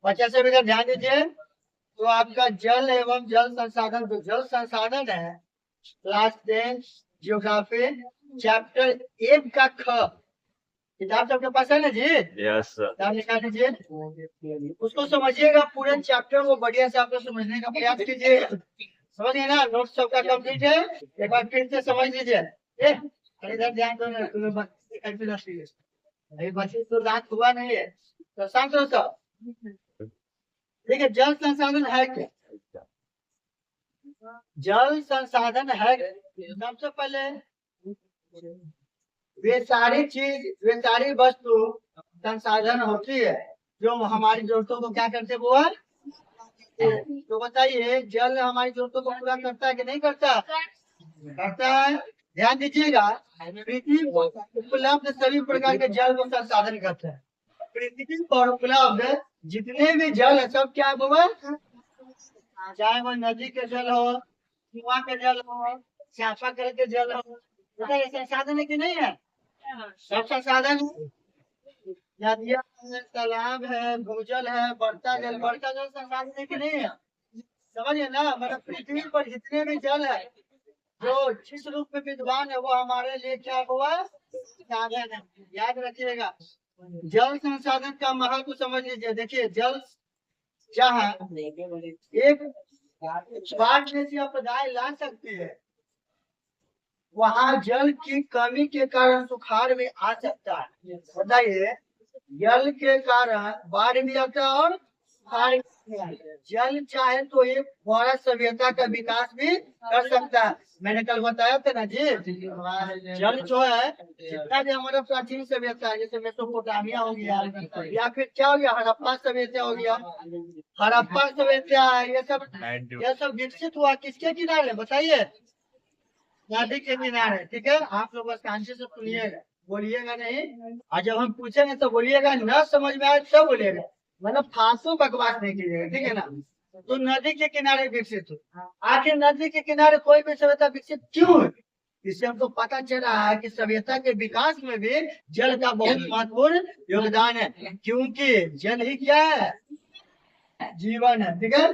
बच्चा सब इधर ध्यान दीजिए। तो आपका जल एवं जल संसाधन, जो जल संसाधन है, क्लास 10 ज्योग्राफी चैप्टर 1 का ख, किताब सबके पास है ना जी? Yes sir. किताब निकाल दीजिए, उसको समझिएगा, पूरे चैप्टर को बढ़िया से आप लोग समझने का प्रयास कीजिए। समझिए ना, नोट सबका कंप्लीट है, एक बार फिर से समझ लीजिए। इधर ध्यान दो ना, तुम्हें अभी बच्चे तो रात हुआ नहीं है, तो शांत रहो सब। ठीक है, जल संसाधन है क्या? जल संसाधन है सबसे पहले वे सारी चीज, वे सारी वस्तु संसाधन होती है जो हमारी जरूरतों को क्या करते वो है। तो बताइए, जल हमारी जरूरतों को पूरा करता है कि नहीं करता? करता है। ध्यान दीजिएगा, पृथ्वी पर उपलब्ध सभी प्रकार के जल को संसाधन करते हैं। पृथ्वी पर उपलब्ध जितने भी जल है सब क्या हुआ, चाहे वो नदी के जल हो, कुआं के जल हो, चापाकल के जल हो, बताइए संसाधन है कि नहीं है? सब संसाधन है। नदियां है, तालाब है, भूजल है, बढ़ता जल संसाधन है कि नहीं है? समझिए ना, मतलब पृथ्वी पर जितने भी जल है जो जिस रूप में विद्वान है वो हमारे लिए क्या हुआ, साधन है। याद रखिएगा, जल संसाधन का महत्व समझ लीजिए। देखिए, जल जहाँ एक बाढ़ जैसी आपदाएं ला सकती है, वहाँ जल की कमी के कारण सुखाड़ भी आ सकता है। बताइए, जल के कारण बाढ़ भी आता है और सुखाड़ भी आता है। जल चाहे तो एक बड़ा सभ्यता का विकास भी कर सकता है। मैंने कल बताया था ना जी, जल जो है जितना भी हमारा प्राचीन सभ्यता है, जैसे मेसोपोटामिया हो गया, या फिर क्या हो गया, हड़प्पा सभ्यता हो गया, हड़प्पा सभ्यता, ये सब विकसित हुआ किसके किनारे बताइए? नदी के किनारे। ठीक है, आप लोग बस कान से सुनिएगा, बोलिएगा नहीं। और जब हम पूछेंगे तो बोलिएगा, न समझ में आए तो बोलिएगा, मतलब फालतू बकवास नहीं कीजिएगा, ठीक है ना। तो नदी के किनारे विकसित हो, आखिर नदी के किनारे कोई भी सभ्यता विकसित क्यों है? इससे हमको पता चल रहा है कि सभ्यता के विकास में भी जल का बहुत महत्वपूर्ण योगदान है, क्योंकि जल ही क्या है, जीवन है। ठीक है,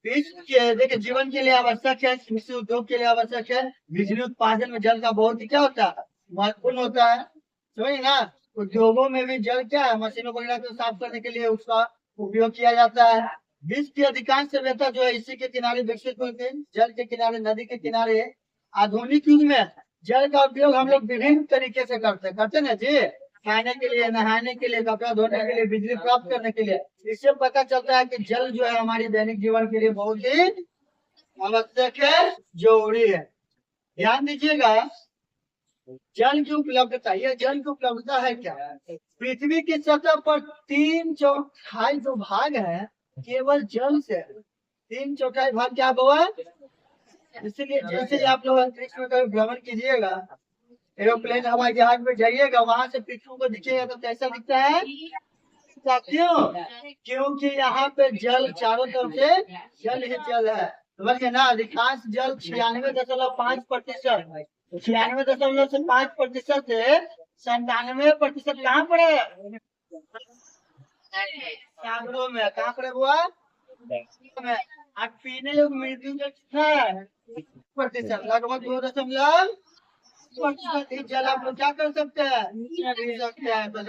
विश्व के देखिए जीवन के लिए आवश्यक है, कृषि उद्योग के लिए आवश्यक है, बिजली उत्पादन में जल का बहुत क्या होता है, महत्वपूर्ण होता है। समझिए ना, उद्योगों में भी जल क्या है, मशीनों वगैरह को साफ करने के लिए उसका उपयोग किया जाता है। विश्व की अधिकांश सभ्यता जो है इसी के किनारे विकसित हुई थी, जल के किनारे, नदी के किनारे। आधुनिक युग में जल का उपयोग हम लोग विभिन्न तरीके से करते ना जी, खाने के लिए, नहाने के लिए, कपड़ा धोने के लिए, बिजली प्राप्त करने के लिए। इससे पता चलता है कि जल जो है हमारे दैनिक जीवन के लिए बहुत ही आवश्यक है, जरूरी है। ध्यान दीजिएगा, जल की उपलब्धता, ये जल की उपलब्धता है क्या, पृथ्वी की सतह पर 3/4 जो भाग है केवल जल से, 3/4 भाग क्या हुआ। इसलिए जैसे ही आप लोग अंतरिक्ष में कभी भ्रमण कीजिएगा, एरोप्लेन, हवाई जहाज में जाइएगा, वहां से पृथ्वी को दिखेगा तो कैसा दिखता है, क्यों? क्योंकि यहाँ पे जल चारों तरफ से जल ही जल है। समझिए ना, अधिकांश जल 96.5%, 96.5% से 97% कहाँ पर है, सागरों में। कहाँ पर हुआ में। अब पीने योग्य मृत्यु जल कितना है, 1%, लगभग 2.1% जल आप लोग क्या कर सकते हैं, पी सकते हैं। तो